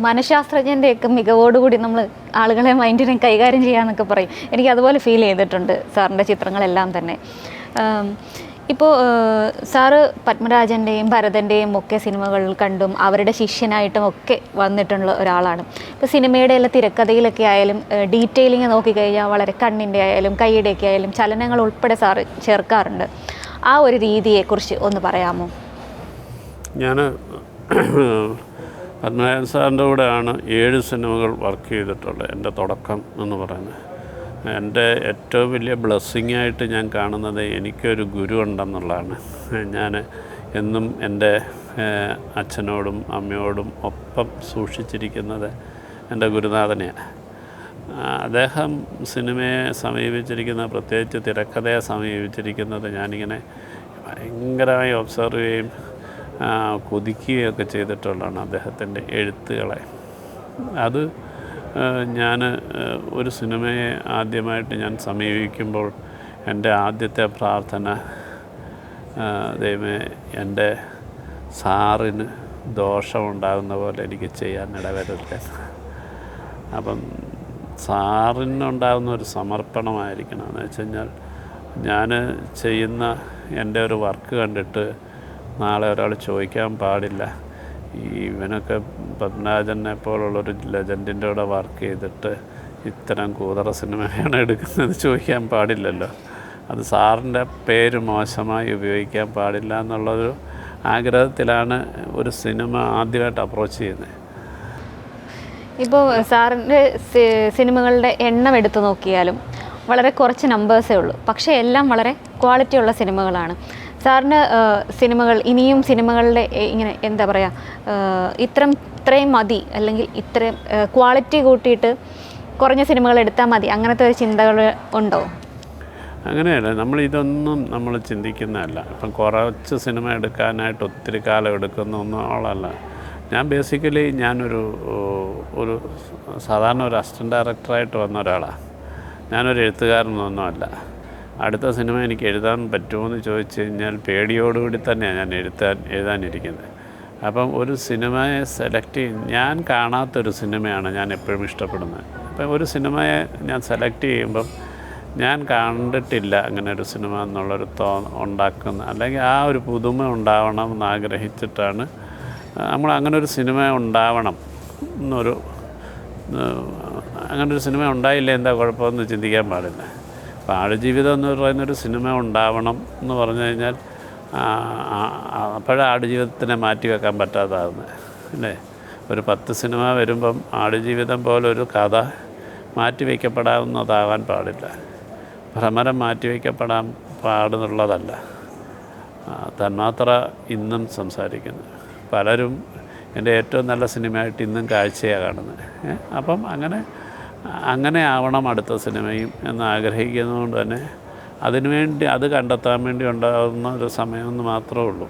മനഃശാസ്ത്രജ്ഞൻ്റെയൊക്കെ മികവോടുകൂടി നമ്മൾ ആളുകളെ മൈൻഡിനെ കൈകാര്യം ചെയ്യാമെന്നൊക്കെ പറയും. എനിക്ക് അതുപോലെ ഫീൽ ചെയ്തിട്ടുണ്ട് സാറിൻ്റെ ചിത്രങ്ങളെല്ലാം തന്നെ. ഇപ്പോൾ സാറ് പത്മരാജൻ്റെയും ഭരതൻ്റെയും ഒക്കെ സിനിമകളിൽ കണ്ടും അവരുടെ ശിഷ്യനായിട്ടും ഒക്കെ വന്നിട്ടുള്ള ഒരാളാണ്. ഇപ്പോൾ സിനിമയുടെ എല്ലാ തിരക്കഥയിലൊക്കെ ആയാലും ഡീറ്റെയിലിങ് നോക്കിക്കഴിഞ്ഞാൽ വളരെ കണ്ണിൻ്റെ ആയാലും കൈയുടെയൊക്കെ ആയാലും ചലനങ്ങൾ ഉൾപ്പെടെ സാറ് ചേർക്കാറുണ്ട്. ആ ഒരു രീതിയെക്കുറിച്ച് ഒന്ന് പറയാമോ? ഞാൻ പത്മനാഭൻ സാറിൻ്റെ കൂടെയാണ് 7 സിനിമകൾ വർക്ക് ചെയ്തിട്ടുള്ളത്. എൻ്റെ തുടക്കം എന്ന് പറയുന്നത് എൻ്റെ ഏറ്റവും വലിയ ബ്ലെസ്സിങ്ങായിട്ട് ഞാൻ കാണുന്നത് എനിക്കൊരു ഗുരു ഉണ്ടെന്നുള്ളതാണ്. ഞാൻ എന്നും എൻ്റെ അച്ഛനോടും അമ്മയോടും ഒപ്പം സൂക്ഷിച്ചിരിക്കുന്നത് എൻ്റെ ഗുരുനാഥനെയാണ്. അദ്ദേഹം സിനിമയെ സമീപിച്ചിരിക്കുന്ന, പ്രത്യേകിച്ച് തിരക്കഥയെ സമീപിച്ചിരിക്കുന്നത് ഞാനിങ്ങനെ ഭയങ്കരമായി ഒബ്സർവ് ചെയ്യുകയും കൊതിക്കുകയൊക്കെ ചെയ്തിട്ടുള്ളതാണ് അദ്ദേഹത്തിൻ്റെ എഴുത്തുകളെ. അത് ഞാൻ ഒരു സിനിമയെ ആദ്യമായിട്ട് ഞാൻ സമീപിക്കുമ്പോൾ എൻ്റെ ആദ്യത്തെ പ്രാർത്ഥന, ദൈവമേ എൻ്റെ സാറിന് ദോഷമുണ്ടാകുന്ന പോലെ എനിക്ക് ചെയ്യാൻ ഇടവരരുത്. അപ്പം സാറിനുണ്ടാകുന്ന ഒരു സമർപ്പണമായിരിക്കണം. എന്ന് വെച്ച് കഴിഞ്ഞാൽ ഞാൻ ചെയ്യുന്ന എൻ്റെ ഒരു വർക്ക് കണ്ടിട്ട് നാളെ ഒരാൾ ചോദിക്കാൻ പാടില്ല, ഇവനൊക്കെ പത്മരാജനെ പോലുള്ളൊരു ലെജൻഡിൻ്റെ കൂടെ വർക്ക് ചെയ്തിട്ട് ഇത്തരം കൂതറ സിനിമയാണ് എടുക്കുന്നത് ചോദിക്കാൻ പാടില്ലല്ലോ. അത് സാറിൻ്റെ പേര് മോശമായി ഉപയോഗിക്കാൻ പാടില്ല എന്നുള്ളൊരു ആഗ്രഹത്തിലാണ് ഒരു സിനിമ ആദ്യമായിട്ട് അപ്രോച്ച് ചെയ്യുന്നത്. ഇപ്പോൾ സാറിൻ്റെ സിനിമകളുടെ എണ്ണം എടുത്തു നോക്കിയാലും വളരെ കുറച്ച് നമ്പേഴ്സേ ഉള്ളൂ, പക്ഷേ എല്ലാം വളരെ ക്വാളിറ്റിയുള്ള സിനിമകളാണ്. സാറിൻ്റെ സിനിമകൾ ഇനിയും സിനിമകളുടെ ഇങ്ങനെ എന്താ പറയുക, ഇത്രയും മതി, അല്ലെങ്കിൽ ഇത്രയും ക്വാളിറ്റി കൂട്ടിയിട്ട് കുറഞ്ഞ സിനിമകൾ എടുത്താൽ മതി, അങ്ങനത്തെ ഒരു ചിന്തകൾ ഉണ്ടോ? അങ്ങനെയല്ല, ഇതൊന്നും നമ്മൾ ചിന്തിക്കുന്നതല്ല. ഇപ്പം കുറച്ച് സിനിമ എടുക്കാനായിട്ട് ഒത്തിരി കാലം എടുക്കുന്നൊന്നുമല്ല. ഞാൻ ബേസിക്കലി ഞാനൊരു സാധാരണ ഒരു അസിസ്റ്റൻ്റ് ഡയറക്ടറായിട്ട് വന്ന ഒരാളാണ്. ഞാനൊരു എഴുത്തുകാരനൊന്നുമല്ല. അടുത്ത സിനിമ എനിക്ക് എഴുതാൻ പറ്റുമോ എന്ന് ചോദിച്ചു കഴിഞ്ഞാൽ പേടിയോടുകൂടി തന്നെയാണ് ഞാൻ എഴുതാനിരിക്കുന്നത്. അപ്പം ഒരു സിനിമയെ സെലക്ട് ചെയ്യും, ഞാൻ കാണാത്തൊരു സിനിമയാണ് ഞാൻ എപ്പോഴും ഇഷ്ടപ്പെടുന്നത്. അപ്പം ഒരു സിനിമയെ ഞാൻ സെലക്ട് ചെയ്യുമ്പം ഞാൻ കണ്ടിട്ടില്ല അങ്ങനെ ഒരു സിനിമ എന്നുള്ളൊരു ഉണ്ടാക്കുന്ന, അല്ലെങ്കിൽ ആ ഒരു പുതുമ ഉണ്ടാവണം എന്നാഗ്രഹിച്ചിട്ടാണ് നമ്മൾ അങ്ങനൊരു സിനിമ ഉണ്ടാവണം എന്നൊരു, അങ്ങനൊരു സിനിമ ഉണ്ടായില്ല എന്താ കുഴപ്പമെന്ന് ചിന്തിക്കാൻ പാടില്ല. അപ്പോൾ ആടുജീവിതം എന്ന് പറയുന്നൊരു സിനിമ ഉണ്ടാവണം എന്ന് പറഞ്ഞു കഴിഞ്ഞാൽ അപ്പോഴാണ് ആടുജീവിതത്തിനെ മാറ്റി വെക്കാൻ പറ്റാതാകുന്നത് അല്ലേ. ഒരു 10 സിനിമ വരുമ്പം ആടുജീവിതം പോലൊരു കഥ മാറ്റിവെക്കപ്പെടാവുന്നതാകാൻ പാടില്ല. ഭ്രമരം മാറ്റിവെക്കപ്പെടാൻ പാടുന്നുള്ളതല്ല. തന്മാത്ര ഇന്നും സംസാരിക്കുന്നു. പലരും എൻ്റെ ഏറ്റവും നല്ല സിനിമയായിട്ട് ഇന്നും കാഴ്ചയാണ് കാണുന്നത്. അപ്പം അങ്ങനെ ആവണം അടുത്ത സിനിമയും എന്ന് ആഗ്രഹിക്കുന്നതുകൊണ്ട് തന്നെ അതിനുവേണ്ടി, അത് കണ്ടെത്താൻ വേണ്ടി ഉണ്ടാകുന്ന ഒരു സമയമെന്ന് മാത്രമേ ഉള്ളൂ.